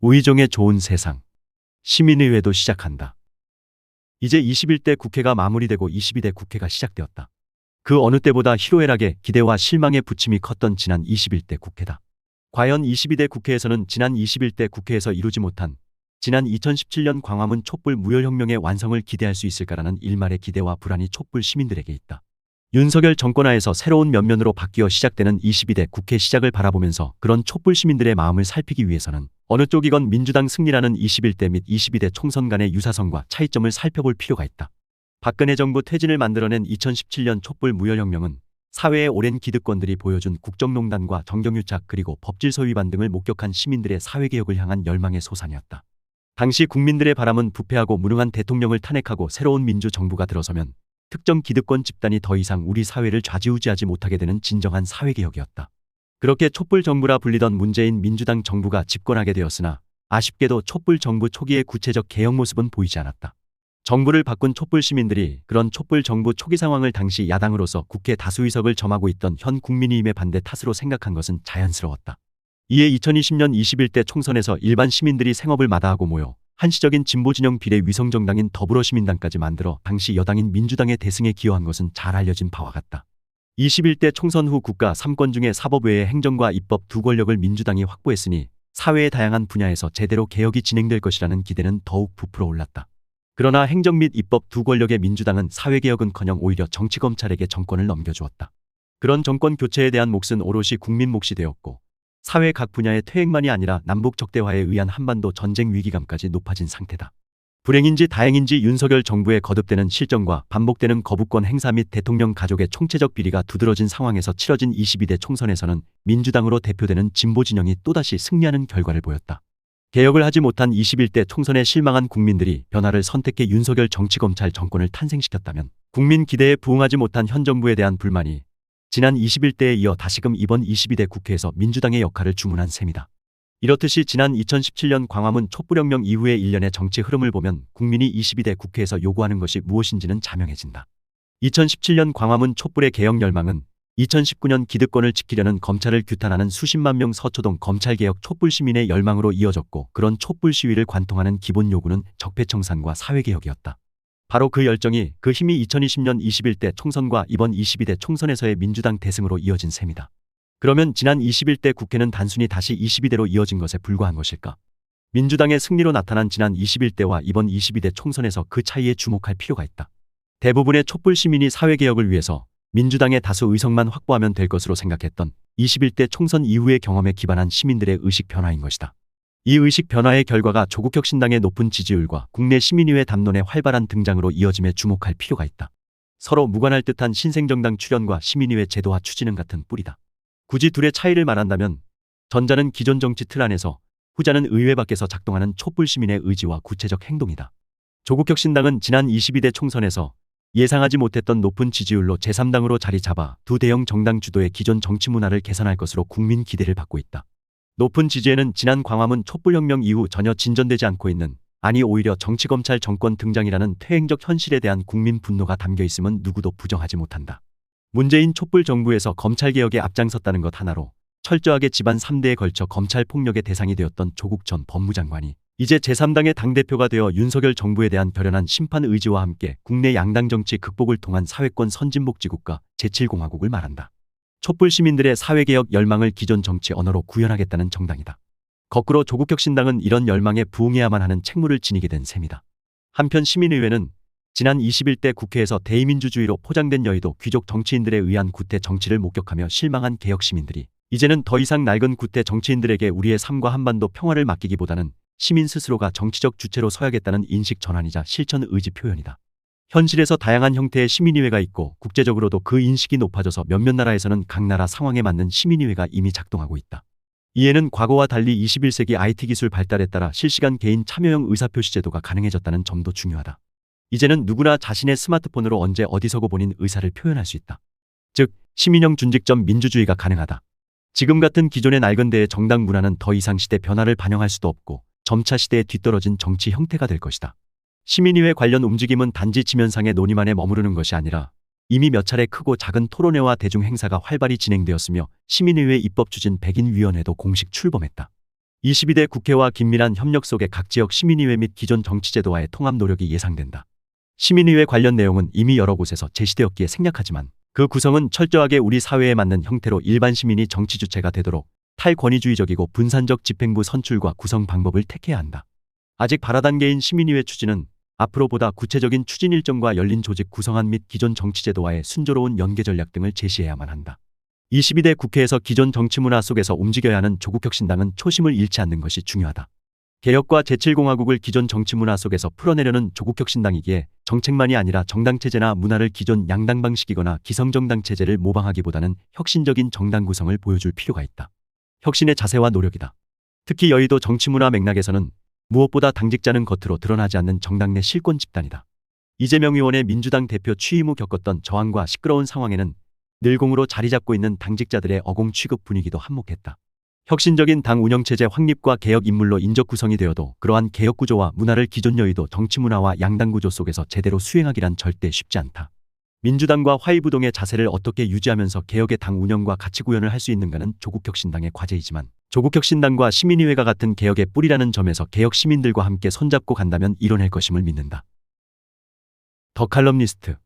우의정의 좋은 세상. 시민의회도 시작한다. 이제 21대 국회가 마무리되고 22대 국회가 시작되었다. 그 어느 때보다 희로애락의 기대와 실망의 부침이 컸던 지난 21대 국회다. 과연 22대 국회에서는 지난 21대 국회에서 이루지 못한 지난 2017년 광화문 촛불 무혈혁명의 완성을 기대할 수 있을까라는 일말의 기대와 불안이 촛불 시민들에게 있다. 윤석열 정권하에서 새로운 면면으로 바뀌어 시작되는 22대 국회 시작을 바라보면서 그런 촛불 시민들의 마음을 살피기 위해서는 어느 쪽이건 민주당 승리라는 21대 및 22대 총선 간의 유사성과 차이점을 살펴볼 필요가 있다. 박근혜 정부 퇴진을 만들어낸 2017년 촛불 무혈혁명은 사회의 오랜 기득권들이 보여준 국정농단과 정경유착 그리고 법질서 위반 등을 목격한 시민들의 사회개혁을 향한 열망의 소산이었다. 당시 국민들의 바람은 부패하고 무능한 대통령을 탄핵하고 새로운 민주정부가 들어서면 특정 기득권 집단이 더 이상 우리 사회를 좌지우지하지 못하게 되는 진정한 사회개혁이었다. 그렇게 촛불 정부라 불리던 문재인 민주당 정부가 집권하게 되었으나 아쉽게도 촛불 정부 초기의 구체적 개혁 모습은 보이지 않았다. 정부를 바꾼 촛불 시민들이 그런 촛불 정부 초기 상황을 당시 야당으로서 국회 다수의석을 점하고 있던 현 국민의힘의 반대 탓으로 생각한 것은 자연스러웠다. 이에 2020년 21대 총선에서 일반 시민들이 생업을 마다하고 모여 한시적인 진보진영 비례 위성정당인 더불어시민당까지 만들어 당시 여당인 민주당의 대승에 기여한 것은 잘 알려진 바와 같다. 21대 총선 후 국가 3권 중에 사법 외의 행정과 입법 두 권력을 민주당이 확보했으니 사회의 다양한 분야에서 제대로 개혁이 진행될 것이라는 기대는 더욱 부풀어 올랐다. 그러나 행정 및 입법 두 권력의 민주당은 사회개혁은커녕 오히려 정치검찰에게 정권을 넘겨주었다. 그런 정권 교체에 대한 몫은 오롯이 국민 몫이 되었고 사회 각 분야의 퇴행만이 아니라 남북 적대화에 의한 한반도 전쟁 위기감까지 높아진 상태다. 불행인지 다행인지 윤석열 정부의 거듭되는 실정과 반복되는 거부권 행사 및 대통령 가족의 총체적 비리가 두드러진 상황에서 치러진 22대 총선에서는 민주당으로 대표되는 진보진영이 또다시 승리하는 결과를 보였다. 개혁을 하지 못한 21대 총선에 실망한 국민들이 변화를 선택해 윤석열 정치검찰 정권을 탄생시켰다면 국민 기대에 부응하지 못한 현 정부에 대한 불만이 지난 21대에 이어 다시금 이번 22대 국회에서 민주당의 역할을 주문한 셈이다. 이렇듯이 지난 2017년 광화문 촛불혁명 이후의 일련의 정치 흐름을 보면 국민이 22대 국회에서 요구하는 것이 무엇인지는 자명해진다. 2017년 광화문 촛불의 개혁 열망은 2019년 기득권을 지키려는 검찰을 규탄하는 수십만 명 서초동 검찰개혁 촛불 시민의 열망으로 이어졌고 그런 촛불 시위를 관통하는 기본 요구는 적폐청산과 사회개혁이었다. 바로 그 열정이 그 힘이 2020년 21대 총선과 이번 22대 총선에서의 민주당 대승으로 이어진 셈이다. 그러면 지난 21대 국회는 단순히 다시 22대로 이어진 것에 불과한 것일까? 민주당의 승리로 나타난 지난 21대와 이번 22대 총선에서 그 차이에 주목할 필요가 있다. 대부분의 촛불 시민이 사회개혁을 위해서 민주당의 다수 의석만 확보하면 될 것으로 생각했던 21대 총선 이후의 경험에 기반한 시민들의 의식 변화인 것이다. 이 의식 변화의 결과가 조국혁신당의 높은 지지율과 국내 시민의회 담론의 활발한 등장으로 이어짐에 주목할 필요가 있다. 서로 무관할 듯한 신생정당 출현과 시민의회 제도화 추진은 같은 뿌리다. 굳이 둘의 차이를 말한다면 전자는 기존 정치 틀 안에서 후자는 의회 밖에서 작동하는 촛불 시민의 의지와 구체적 행동이다. 조국혁신당은 지난 22대 총선에서 예상하지 못했던 높은 지지율로 제3당으로 자리 잡아 두 대형 정당 주도의 기존 정치 문화를 개선할 것으로 국민 기대를 받고 있다. 높은 지지에는 지난 광화문 촛불혁명 이후 전혀 진전되지 않고 있는, 아니 오히려 정치검찰 정권 등장이라는 퇴행적 현실에 대한 국민 분노가 담겨 있음은 누구도 부정하지 못한다. 문재인 촛불 정부에서 검찰개혁에 앞장섰다는 것 하나로 철저하게 집안 3대에 걸쳐 검찰폭력의 대상이 되었던 조국 전 법무장관이 이제 제3당의 당대표가 되어 윤석열 정부에 대한 결연한 심판 의지와 함께 국내 양당 정치 극복을 통한 사회권 선진복지국가 제7공화국을 말한다. 촛불 시민들의 사회개혁 열망을 기존 정치 언어로 구현하겠다는 정당이다. 거꾸로 조국혁신당은 이런 열망에 부응해야만 하는 책무를 지니게 된 셈이다. 한편 시민의회는 지난 21대 국회에서 대의민주주의로 포장된 여의도 귀족 정치인들에 의한 구태 정치를 목격하며 실망한 개혁 시민들이 이제는 더 이상 낡은 구태 정치인들에게 우리의 삶과 한반도 평화를 맡기기보다는 시민 스스로가 정치적 주체로 서야겠다는 인식 전환이자 실천 의지 표현이다. 현실에서 다양한 형태의 시민의회가 있고 국제적으로도 그 인식이 높아져서 몇몇 나라에서는 각 나라 상황에 맞는 시민의회가 이미 작동하고 있다. 이에는 과거와 달리 21세기 IT 기술 발달에 따라 실시간 개인 참여형 의사표시 제도가 가능해졌다는 점도 중요하다. 이제는 누구나 자신의 스마트폰으로 언제 어디서고 본인 의사를 표현할 수 있다. 즉, 시민형 준직점 민주주의가 가능하다. 지금 같은 기존의 낡은 대의 정당 문화는 더 이상 시대 변화를 반영할 수도 없고 점차 시대에 뒤떨어진 정치 형태가 될 것이다. 시민의회 관련 움직임은 단지 지면상의 논의만에 머무르는 것이 아니라 이미 몇 차례 크고 작은 토론회와 대중 행사가 활발히 진행되었으며 시민의회 입법추진 100인 위원회도 공식 출범했다. 22대 국회와 긴밀한 협력 속에 각 지역 시민의회 및 기존 정치제도와의 통합 노력이 예상된다. 시민의회 관련 내용은 이미 여러 곳에서 제시되었기에 생략하지만 그 구성은 철저하게 우리 사회에 맞는 형태로 일반 시민이 정치 주체가 되도록 탈권위주의적이고 분산적 집행부 선출과 구성 방법을 택해야 한다. 아직 발화단계인 시민의회 추진은 앞으로 보다 구체적인 추진 일정과 열린 조직 구성안 및 기존 정치제도와의 순조로운 연계 전략 등을 제시해야만 한다. 22대 국회에서 기존 정치 문화 속에서 움직여야 하는 조국혁신당은 초심을 잃지 않는 것이 중요하다. 개혁과 제7공화국을 기존 정치 문화 속에서 풀어내려는 조국혁신당이기에 정책만이 아니라 정당체제나 문화를 기존 양당 방식이거나 기성정당 체제를 모방하기보다는 혁신적인 정당 구성을 보여줄 필요가 있다. 혁신의 자세와 노력이다. 특히 여의도 정치문화 맥락에서는 무엇보다 당직자는 겉으로 드러나지 않는 정당 내 실권 집단이다. 이재명 의원의 민주당 대표 취임 후 겪었던 저항과 시끄러운 상황에는 늘공으로 자리 잡고 있는 당직자들의 어공 취급 분위기도 한몫했다. 혁신적인 당 운영체제 확립과 개혁 인물로 인적 구성이 되어도 그러한 개혁 구조와 문화를 기존 여의도 정치문화와 양당 구조 속에서 제대로 수행하기란 절대 쉽지 않다. 민주당과 화이부동의 자세를 어떻게 유지하면서 개혁의 당 운영과 가치 구현을 할 수 있는가는 조국혁신당의 과제이지만 조국혁신당과 시민의회가 같은 개혁의 뿌리라는 점에서 개혁 시민들과 함께 손잡고 간다면 이뤄낼 것임을 믿는다. 더 칼럼니스트